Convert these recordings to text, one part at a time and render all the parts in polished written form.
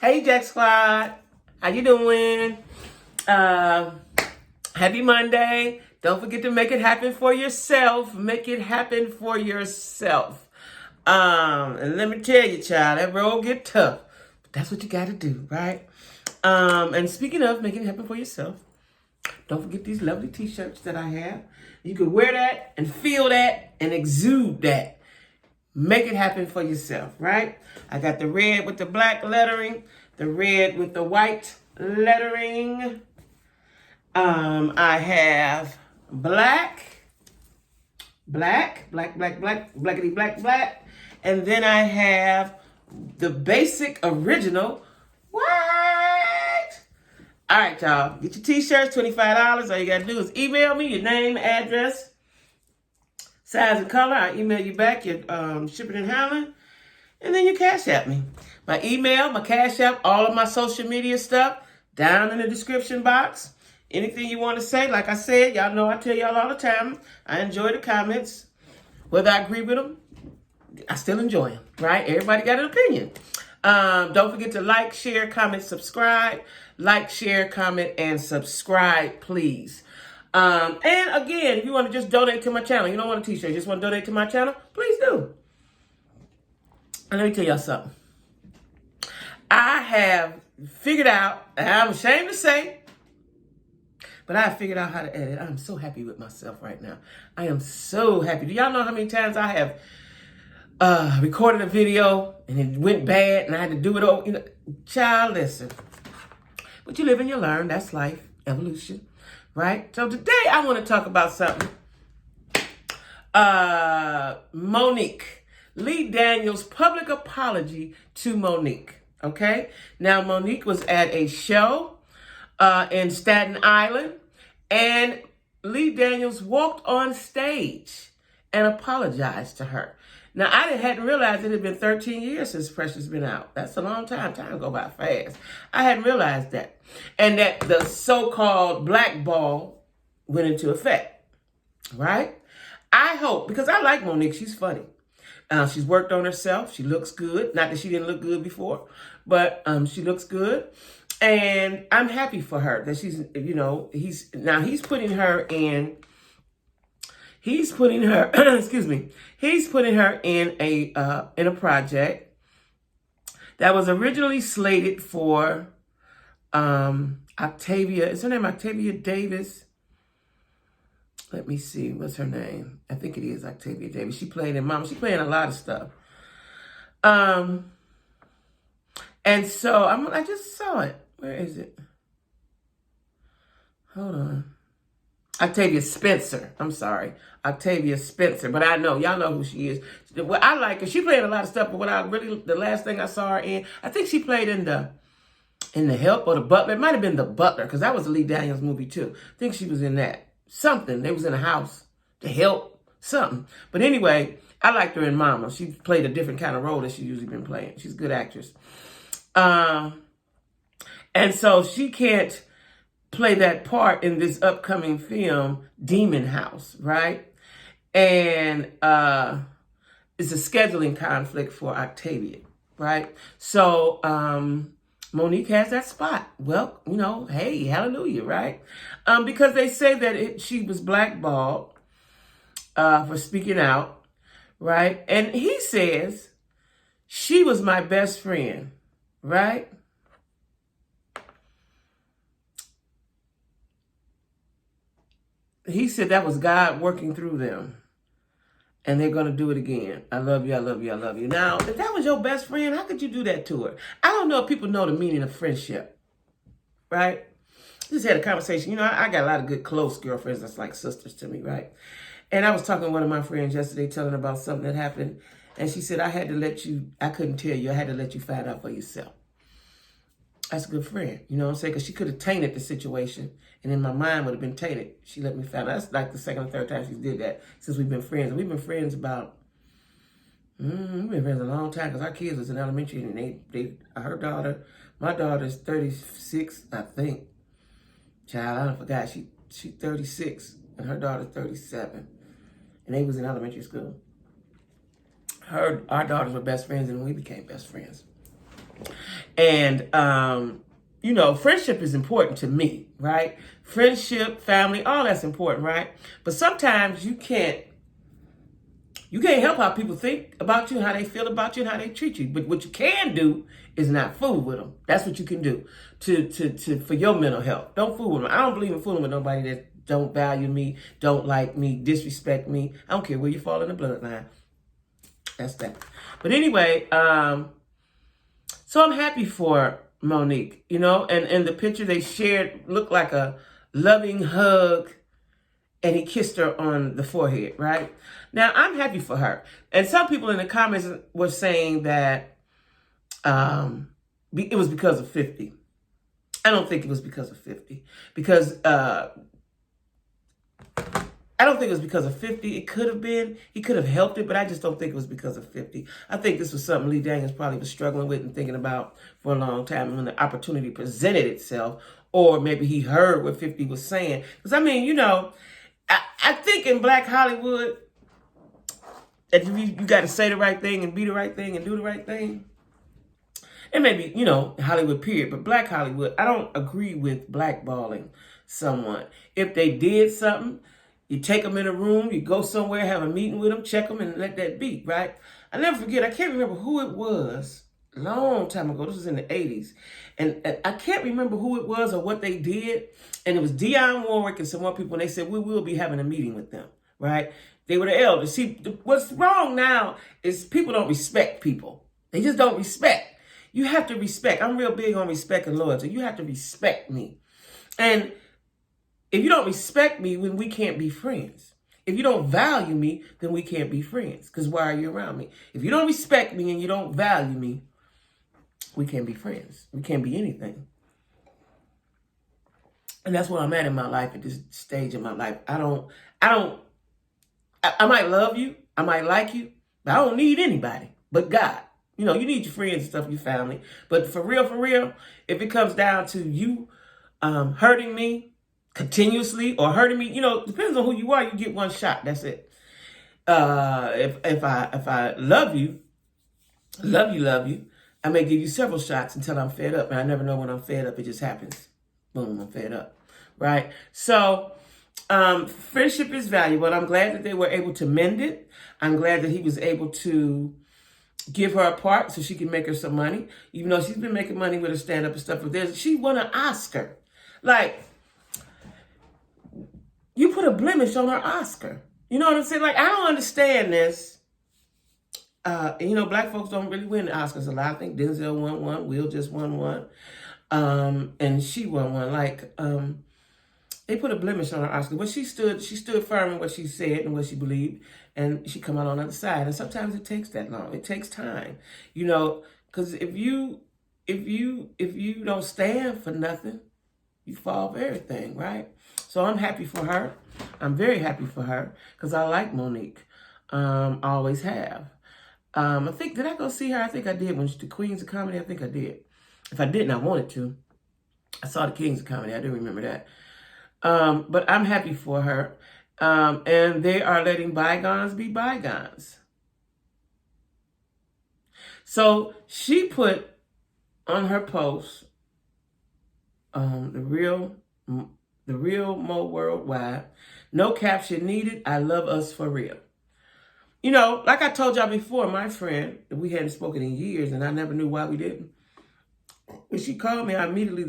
Hey, Jack Squad. How you doing? Happy Monday. Don't forget to make it happen for yourself. Make it happen for yourself. And let me tell you, child, that road get tough. But that's what you got to do, right? And speaking of making it happen for yourself, don't forget these lovely t-shirts that I have. You can wear that and feel that and exude that. Make it happen for yourself, right? I got the red with the black lettering, the red with the white lettering. I have blackity black. And then I have the basic original white. All right, y'all. Get your t-shirts, $25. All you got to do is email me your name, address, size and color. I email you back your shipping and handling. And then you cash app me. My email, my cash app, all of my social media stuff down in the description box. Anything you want to say, like I said, y'all know I tell y'all all the time, I enjoy the comments. Whether I agree with them, I still enjoy them, right? Everybody got an opinion. Don't forget to like, share, comment, subscribe. Like, share, comment, and subscribe, please. And again, if you want to just donate to my channel, you don't want a t-shirt, you just want to donate to my channel, please do. And let me tell y'all something. I have figured out, and I'm ashamed to say, but I have figured out how to edit. I'm so happy with myself right now. I am so happy. Do y'all know how many times I have recorded a video and it went bad and I had to do it over? You know, child, listen. But you live and you learn. That's life, evolution, right? So today I want to talk about something. Monique. Lee Daniels' public apology to Monique. Okay? Now, Monique was at a show in Staten Island, and Lee Daniels walked on stage and apologized to her. Now, I hadn't realized it had been 13 years since Precious been out. That's a long time. Time go by fast. I hadn't realized that. And that the so-called blackball went into effect, right? I hope, because I like Monique. She's funny. She's worked on herself. She looks good. Not that she didn't look good before, but she looks good. And I'm happy for her that she's, you know, he's putting her in, excuse me, he's putting her in a project that was originally slated for Octavia. Is her name Octavia Davis? Let me see. What's her name? I think it is Octavia Davis. She played in Mama. She played in a lot of stuff. And so I just saw it. Where is it? Hold on. Octavia Spencer. I'm sorry. Octavia Spencer. But I know. Y'all know who she is. Well, I like her. She played a lot of stuff, but the last thing I saw her in, I think she played in The Help or The Butler. It might have been The Butler, because that was a Lee Daniels movie too. I think she was in that. Something. They was in a house. To help. Something. But anyway, I liked her in Mama. She played a different kind of role that she usually been playing. She's a good actress. And so she can't play that part in this upcoming film, Demon House, right? And it's a scheduling conflict for Octavia, right? So Monique has that spot. Well, you know, hey, hallelujah, right? Because they say that she was blackballed for speaking out, right? And he says, she was my best friend, right? He said that was God working through them. And they're going to do it again. I love you, I love you, I love you. Now, if that was your best friend, how could you do that to her? I don't know if people know the meaning of friendship, right? Just had a conversation. You know, I got a lot of good close girlfriends that's like sisters to me, right? And I was talking to one of my friends yesterday, telling her about something that happened. And she said, I couldn't tell you. I had to let you find out for yourself. That's a good friend, you know what I'm saying? Because she could have tainted the situation, and then my mind would have been tainted. She let me find out. That's like the second or third time she did that since we've been friends. And we've been friends we've been friends a long time, because our kids was in elementary, and my daughter's 36, I think. Child, I forgot. She 36, and her daughter's 37, and they was in elementary school. Our daughters were best friends, and we became best friends. And, you know, friendship is important to me, right? Friendship, family, all that's important, right? But sometimes you can't help how people think about you, how they feel about you, and how they treat you. But what you can do is not fool with them. That's what you can do for your mental health. Don't fool with them. I don't believe in fooling with nobody that don't value me, don't like me, disrespect me. I don't care where you fall in the bloodline. That's that. But anyway, so I'm happy for Monique, you know, and the picture they shared looked like a loving hug, and he kissed her on the forehead, right? Now, I'm happy for her. And some people in the comments were saying that it was because of 50. I don't think it was because of 50. Because I don't think it was because of 50. It could have been. He could have helped it, but I just don't think it was because of 50. I think this was something Lee Daniels probably was struggling with and thinking about for a long time. And when the opportunity presented itself, or maybe he heard what 50 was saying. Because, I mean, you know, I think in Black Hollywood, that you got to say the right thing and be the right thing and do the right thing. And maybe, you know, Hollywood period. But Black Hollywood, I don't agree with blackballing someone. If they did something, you take them in a room, you go somewhere, have a meeting with them, check them, and let that be, right? I never forget, I can't remember who it was, a long time ago. This was in the 80s. And I can't remember who it was or what they did. And it was Dionne Warwick and some more people, and they said, we will be having a meeting with them, right? They were the elders. See, what's wrong now is people don't respect people. They just don't respect. You have to respect. I'm real big on respect and loyalty. You have to respect me. And if you don't respect me, then we can't be friends. If you don't value me, then we can't be friends. Because why are you around me? If you don't respect me and you don't value me, we can't be friends. We can't be anything. And that's where I'm at in my life, at this stage in my life. I might love you, I might like you, but I don't need anybody but God. You know, you need your friends and stuff, your family. But for real, if it comes down to you hurting me continuously or hurting me, you know, depends on who you are, you get one shot. That's it. If I love you, I may give you several shots until I'm fed up. And I never know when I'm fed up. It just happens. Boom, I'm fed up. Right? So friendship is valuable. And I'm glad that they were able to mend it. I'm glad that he was able to give her a part so she can make her some money. Even though she's been making money with her stand-up and stuff. But she won an Oscar. Like, you put a blemish on her Oscar. You know what I'm saying? Like, I don't understand this. You know, black folks don't really win the Oscars a lot. I think Denzel won one. Will just won one. And she won one. Like, they put a blemish on her Oscar. But she stood firm in what she said and what she believed. And she come out on the other side. And sometimes it takes that long. It takes time. You know, because if you don't stand for nothing, you fall for everything, right? So I'm happy for her. I'm very happy for her because I like Monique. I always have. I think, did I go see her? I think I did when she the Queens of Comedy. I think I did. If I didn't, I wanted to. I saw the Kings of Comedy. I do remember that. But I'm happy for her. And they are letting bygones be bygones. So she put on her post, the real Mo Worldwide, no caption needed. I love us for real. You know, like I told y'all before, my friend, we hadn't spoken in years, and I never knew why we didn't. When she called me, I immediately,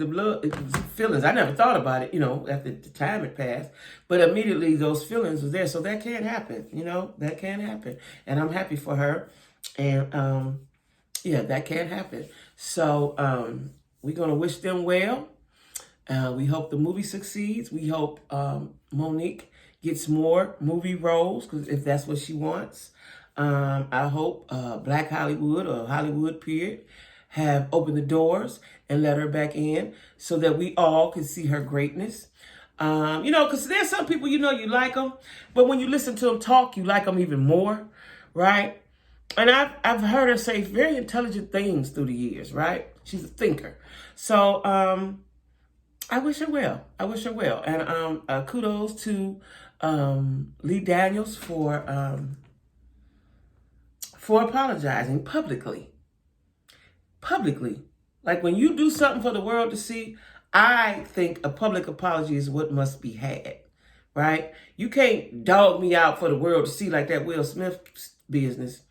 feelings, I never thought about it, you know, after the time had passed, but immediately those feelings was there. So that can happen, you know, that can happen. And I'm happy for her. And, yeah, that can happen. So we're going to wish them well. We hope the movie succeeds. We hope Monique gets more movie roles, because if that's what she wants. I hope Black Hollywood or Hollywood period have opened the doors and let her back in so that we all can see her greatness. You know, because there's some people, you know, you like them, but when you listen to them talk, you like them even more, right? And I've heard her say very intelligent things through the years, right? She's a thinker. So I wish her well. I wish her well. And kudos to Lee Daniels for apologizing publicly. publicly. Like when you do something for the world to see, I think a public apology is what must be had, right? You can't dog me out for the world to see like that Will Smith business.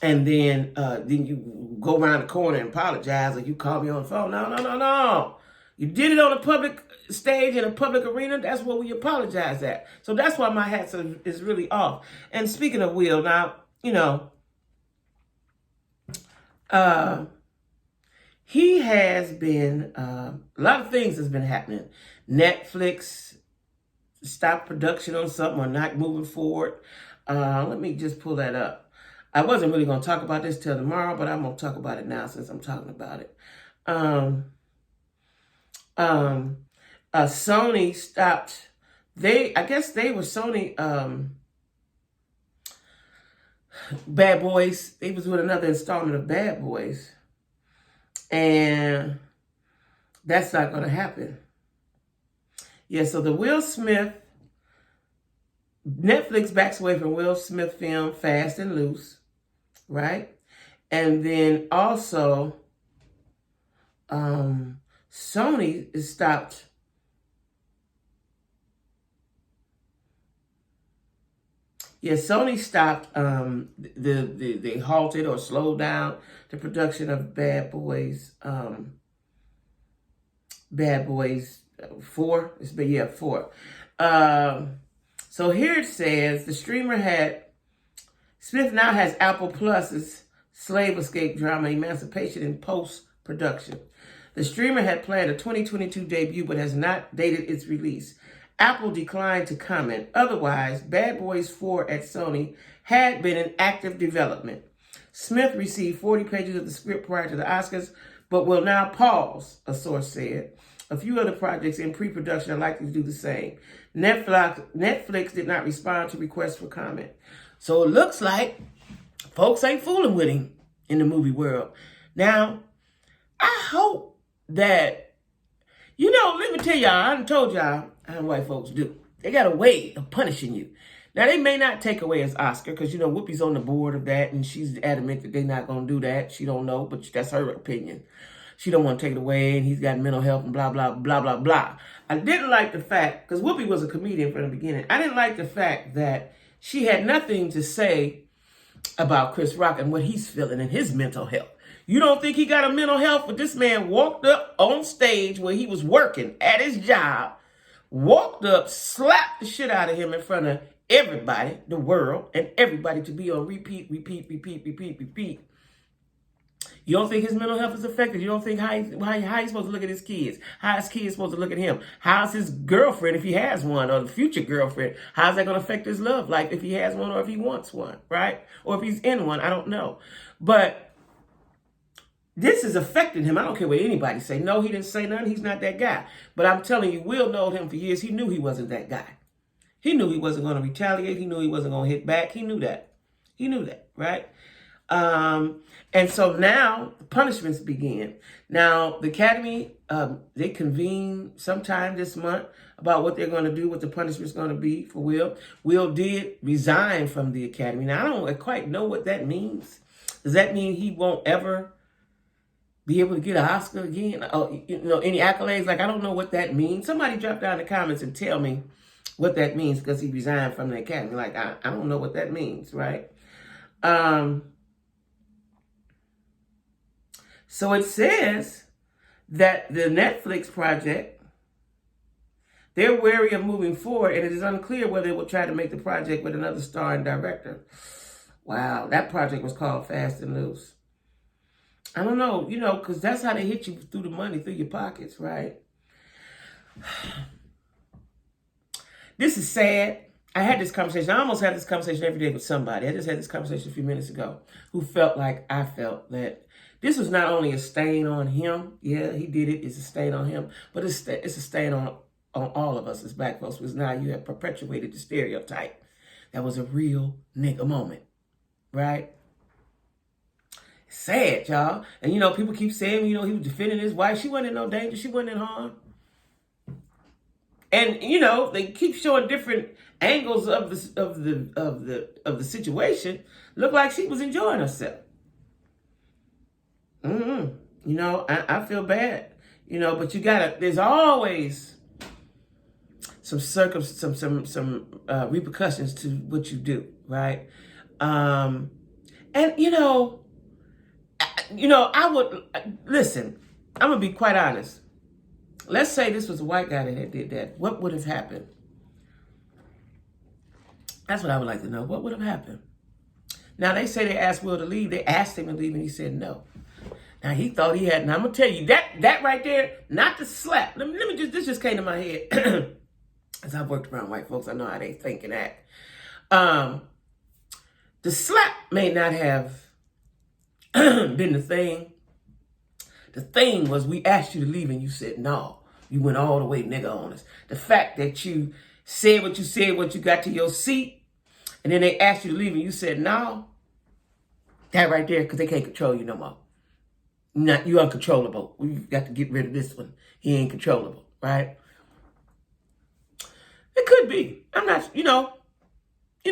And then you go around the corner and apologize, or you call me on the phone. No. You did it on a public stage in a public arena. That's what we apologize at. So that's why my hat is really off. And speaking of Will, now, he has been, a lot of things has been happening. Netflix stopped production on something or not moving forward. Let me just pull that up. I wasn't really going to talk about this till tomorrow, but I'm going to talk about it now since I'm talking about it. Sony stopped. I guess they were Sony, Bad Boys. They was with another installment of Bad Boys. And that's not going to happen. Yeah, so the Will Smith, Netflix backs away from Will Smith film Fast and Loose, right? And then also, Sony stopped. Yeah, Sony stopped. They halted or slowed down the production of Bad Boys. Bad Boys 4. It's been 4. So here it says the streamer Smith now has Apple Plus's slave escape drama Emancipation in post-production. The streamer had planned a 2022 debut but has not dated its release. Apple declined to comment. Otherwise, Bad Boys 4 at Sony had been in active development. Smith received 40 pages of the script prior to the Oscars, but will now pause, a source said. A few other projects in pre-production are likely to do the same. Netflix did not respond to requests for comment. So it looks like folks ain't fooling with him in the movie world. Now, I hope that, let me tell y'all, I done told y'all how white folks do. They got a way of punishing you. Now, they may not take away his Oscar because, Whoopi's on the board of that, and she's adamant that they're not going to do that. She don't know, but that's her opinion. She don't want to take it away, and he's got mental health and blah, blah, blah, blah, blah. I didn't like the fact, because Whoopi was a comedian from the beginning, I didn't like the fact that she had nothing to say about Chris Rock and what he's feeling and his mental health. You don't think he got a mental health? But this man walked up on stage where he was working at his job, walked up, slapped the shit out of him in front of everybody, the world, and everybody to be on repeat. You don't think his mental health is affected? You don't think how he's supposed to look at his kids? How his kids supposed to look at him? How's his girlfriend, if he has one, or the future girlfriend? How's that going to affect his love life if he has one or if he wants one, right? Or if he's in one, I don't know. But this is affecting him. I don't care what anybody say. No, he didn't say nothing. He's not that guy. But I'm telling you, Will known him for years. He knew he wasn't that guy. He knew he wasn't going to retaliate. He knew he wasn't going to hit back. He knew that. He knew that, right? And so now the punishments begin. Now, the Academy, they convene sometime this month about what they're going to do, what the punishment's going to be for Will. Will did resign from the Academy. Now, I don't quite know what that means. Does that mean he won't ever be able to get an Oscar again? Any accolades? Like, I don't know what that means. Somebody drop down in the comments and tell me what that means because he resigned from the Academy. Like, I don't know what that means, right? So it says that the Netflix project, they're wary of moving forward, and it is unclear whether they will try to make the project with another star and director. Wow, that project was called Fast and Loose. I don't know, because that's how they hit you through the money, through your pockets, right? This is sad. I had this conversation. I almost have this conversation every day with somebody. I just had this conversation a few minutes ago who felt like I felt that this was not only a stain on him. Yeah, he did it. It's a stain on him. But it's a stain on all of us as black folks, because now you have perpetuated the stereotype. That was a real nigga moment, right? It's sad, y'all. And, people keep saying, he was defending his wife. She wasn't in no danger. She wasn't in harm. And, they keep showing different angles of the situation. Looked like she was enjoying herself. You know, I feel bad. You know, but you gotta. There's always some repercussions to what you do, right? And you know, I would listen. I'm gonna be quite honest. Let's say this was a white guy that did that. What would have happened? That's what I would like to know. What would have happened? Now, they say they asked Will to leave. They asked him to leave, and he said no. Now, he thought he had... Now, I'm going to tell you, that right there, not the slap. Let me just... This just came to my head. As I've worked around white folks, I know how they think and act. The slap may not have been the thing. The thing was, we asked you to leave, and you said no. You went all the way nigga on us. The fact that you said, what you got to your seat, and then they asked you to leave and you said no, that right there, because they can't control you no more. You uncontrollable. We've got to get rid of this one. He ain't controllable, right? It could be. I'm not,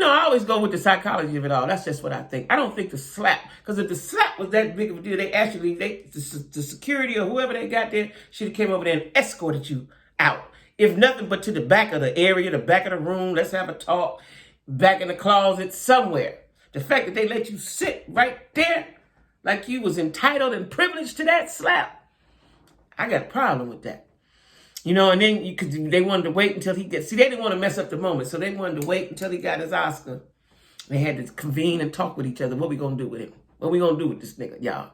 I always go with the psychology of it all. That's just what I think. I don't think the slap, because if the slap was that big of a deal, they actually, the security or whoever they got there should have came over there and escorted you out. If nothing but to the back of the area, the back of the room, let's have a talk, back in the closet, somewhere. The fact that they let you sit right there like you was entitled and privileged to that slap, I got a problem with that. And then they wanted to wait until he gets, they didn't want to mess up the moment, so they wanted to wait until he got his Oscar. They had to convene and talk with each other. What we gonna do with him? What we gonna do with this nigga, y'all?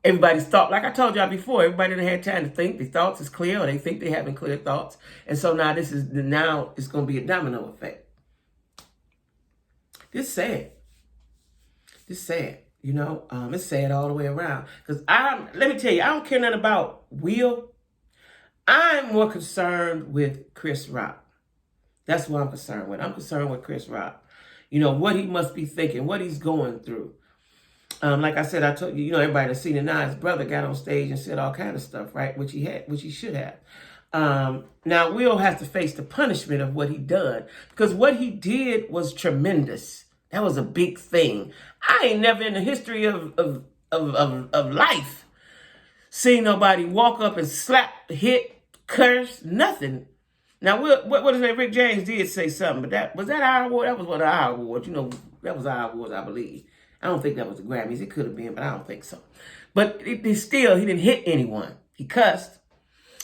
Everybody's thought, like I told y'all before, everybody done had time to think. Their thoughts is clear, or they think they having clear thoughts. And so now it's going to be a domino effect. It's sad. It's sad, It's sad all the way around. Because let me tell you, I don't care nothing about Will. I'm more concerned with Chris Rock. That's what I'm concerned with. I'm concerned with Chris Rock. What he must be thinking, what he's going through. Like I said, I told you, everybody that's seen it now, his brother got on stage and said all kind of stuff, right? Which he should have. Now, Will has to face the punishment of what he done, because what he did was tremendous. That was a big thing. I ain't never in the history of life seen nobody walk up and slap, hit, curse, nothing. Now, what is that? Rick James did say something, but was that our award? That was one of our awards. That was our awards, I believe. I don't think that was the Grammys. It could have been, but I don't think so. But he didn't hit anyone. He cussed.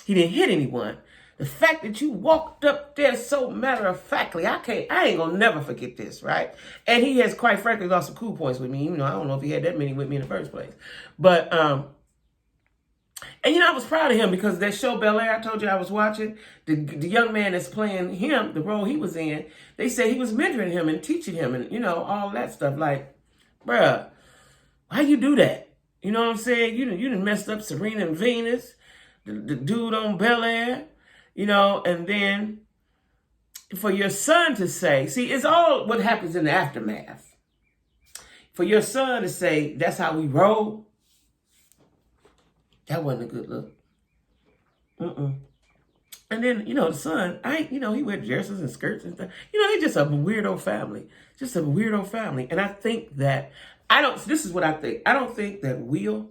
He didn't hit anyone. The fact that you walked up there so matter-of-factly, I ain't gonna never forget this, right? And he has, quite frankly, lost some cool points with me, even though I don't know if he had that many with me in the first place. But, I was proud of him, because that show Bel Air I told you I was watching, the young man that's playing him, the role he was in, they say he was mentoring him and teaching him and, all that stuff. Like, bruh, why you do that? You know what I'm saying? You done messed up Serena and Venus, the dude on Bel Air, and then for your son to say, see, it's all what happens in the aftermath. For your son to say, that's how we roll, that wasn't a good look. And then, the son, he wear dresses and skirts and stuff. They're just a weirdo family. Just a weirdo family. And I think that, this is what I think. I don't think that Will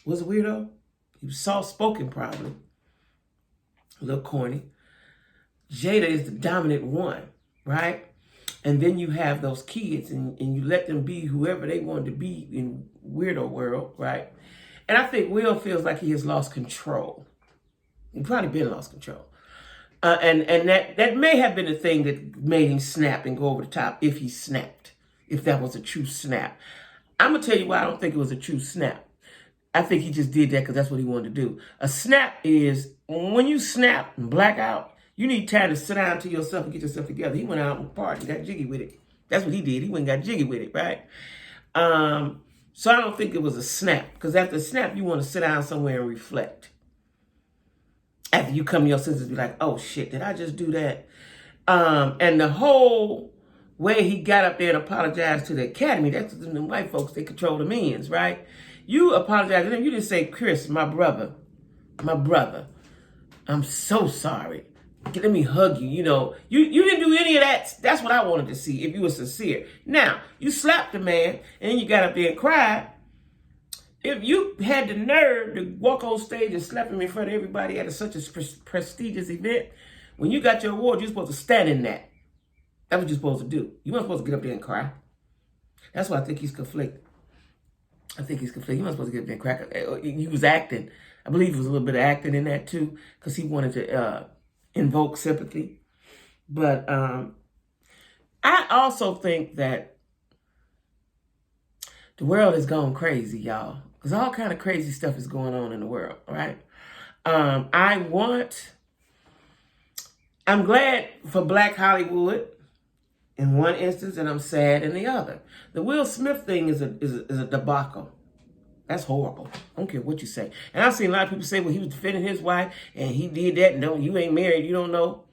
was a weirdo. He was soft-spoken probably. A little corny. Jada is the dominant one, right? And then you have those kids and you let them be whoever they wanted to be in weirdo world, right? And I think Will feels like he has lost control. He's probably been lost control. And that may have been the thing that made him snap and go over the top, if he snapped, if that was a true snap. I'm going to tell you why I don't think it was a true snap. I think he just did that because that's what he wanted to do. A snap is, when you snap and black out, you need time to sit down to yourself and get yourself together. He went out and partied and got jiggy with it. That's what he did. He went and got jiggy with it, right? So I don't think it was a snap, because after a snap, you want to sit down somewhere and reflect. After you come to your senses, be like, oh shit, did I just do that? And the whole way he got up there and apologized to the Academy, that's the white folks, they control the men's, right? You apologize to them. You didn't say, Chris, my brother, I'm so sorry. Let me hug you. You didn't do any of that. That's what I wanted to see, if you were sincere. Now, you slapped the man, and then you got up there and cried. If you had the nerve to walk on stage and slap him in front of everybody at such a prestigious event, when you got your award, you're supposed to stand in that. That's what you're supposed to do. You weren't supposed to get up there and cry. That's why I think he's conflicted. He wasn't supposed to get up there and cry. He was acting. I believe there was a little bit of acting in that too, because he wanted to invoke sympathy. But I also think that the world has gone crazy, y'all. Because all kind of crazy stuff is going on in the world, right? I'm glad for Black Hollywood in one instance, and I'm sad in the other. The Will Smith thing is a debacle. That's horrible. I don't care what you say. And I've seen a lot of people say, well, he was defending his wife, and he did that, and you ain't married, you don't know.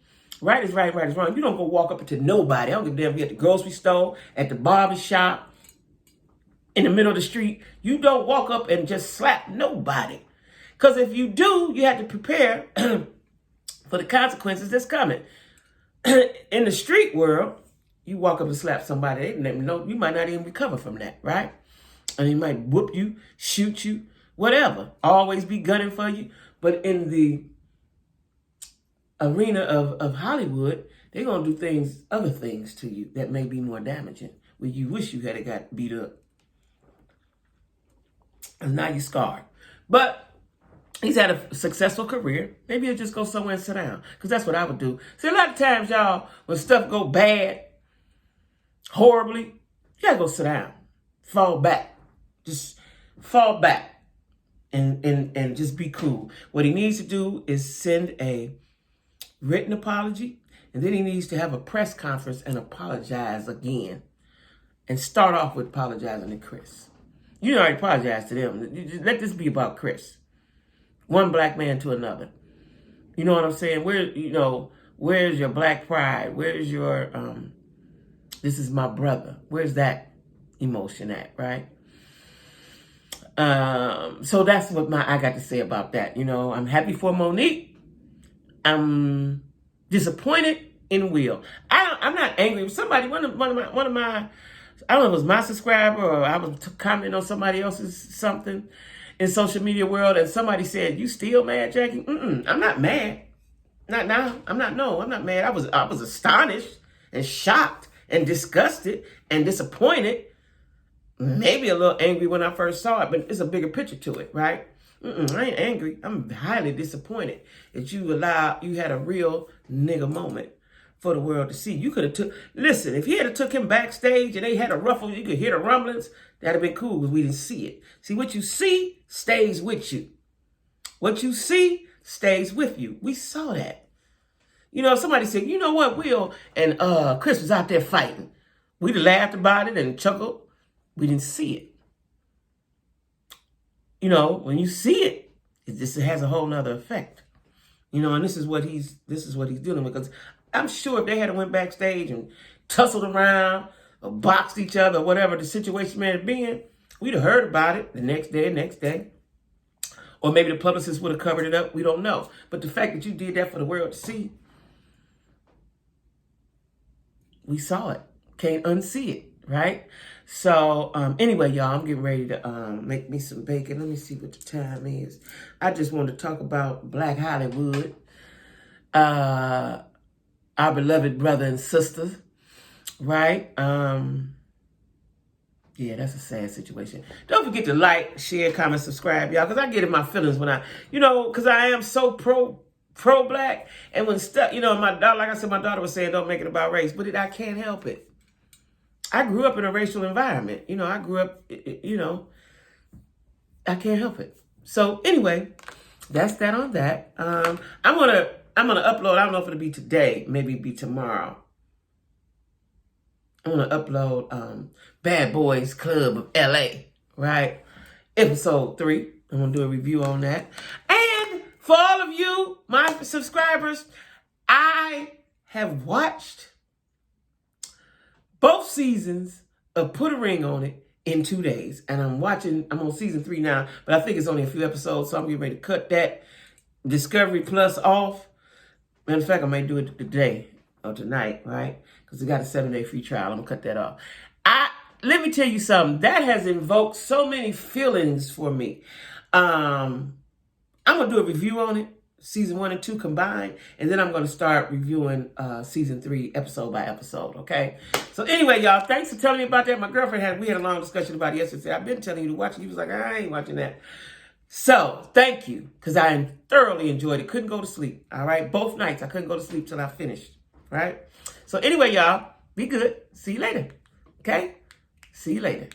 Right is right, right is wrong. You don't go walk up to nobody. I don't give a damn if you're at the grocery store, at the barber shop, in the middle of the street. You don't walk up and just slap nobody. Because if you do, you have to prepare for the consequences that's coming. In the street world, you walk up and slap somebody, they never know, you might not even recover from that, right? And he might whoop you, shoot you, whatever. Always be gunning for you. But in the arena of Hollywood, they're going to do other things to you that may be more damaging, where you wish you had got beat up. And now you're scarred. But he's had a successful career. Maybe he'll just go somewhere and sit down. Because that's what I would do. See, a lot of times, y'all, when stuff go bad, horribly, you gotta go sit down. Fall back. Just fall back. And just be cool. What he needs to do is send a written apology. And then he needs to have a press conference and apologize again. And start off with apologizing to Chris. You already apologized to them. Let this be about Chris. One black man to another. You know what I'm saying? Where's your black pride? Where's your, this is my brother. Where's that emotion at, right? So that's what I got to say about that. I'm happy for Monique. I'm disappointed in Will. I'm not angry. Somebody, one of my, I don't know if it was my subscriber or I was commenting on somebody else's something in social media world, and somebody said, "You still mad, Jacquie?" I'm not mad. Not now. I'm not mad. I was astonished and shocked and disgusted and disappointed. Maybe a little angry when I first saw it, but it's a bigger picture to it, right? I ain't angry. I'm highly disappointed that you had a real nigga moment for the world to see. You could have listen, if he had took him backstage and they had a ruffle, you could hear the rumblings, that'd have been cool because we didn't see it. See, what you see stays with you. What you see stays with you. We saw that. Somebody said, you know what, Will and Chris was out there fighting. We'd have laughed about it and chuckled. We didn't see it. When you see it, it just has a whole nother effect. And this is what he's dealing with. Because I'm sure if they had went backstage and tussled around or boxed each other, or whatever the situation may have been, we'd have heard about it the next day. Or maybe the publicist would have covered it up. We don't know. But the fact that you did that for the world to see, we saw it. Can't unsee it, right? So anyway, y'all, I'm getting ready to make me some bacon. Let me see what the time is. I just want to talk about Black Hollywood. Our beloved brother and sister, right? Yeah, that's a sad situation. Don't forget to like, share, comment, subscribe, y'all, because I get in my feelings when because I am so pro-black, and when stuff, my daughter, like I said, my daughter was saying, don't make it about race, but I can't help it. I grew up in a racial environment. I grew up, I can't help it. So anyway, that's that on that. I'm gonna upload. I don't know if it'll be today. Maybe it'll be tomorrow. I'm gonna upload Bad Boys Club of LA, right? Episode 3. I'm gonna do a review on that. And for all of you, my subscribers, I have watched both seasons of Put a Ring on It in 2 days. And I'm on season 3 now, but I think it's only a few episodes, so I'm getting ready to cut that Discovery Plus off. Matter of fact, I might do it today or tonight, right? Because we got a 7-day free trial. I'm going to cut that off. let me tell you something. That has invoked so many feelings for me. I'm going to do a review on it, season 1 and 2 combined, and then I'm going to start reviewing season 3 episode by episode, okay? So anyway, y'all, thanks for telling me about that. My girlfriend we had a long discussion about it yesterday. I've been telling you to watch it. He was like, I ain't watching that. So thank you, because I thoroughly enjoyed it. Couldn't go to sleep, all right? Both nights, I couldn't go to sleep till I finished, right? So anyway, y'all, be good. See you later, okay? See you later.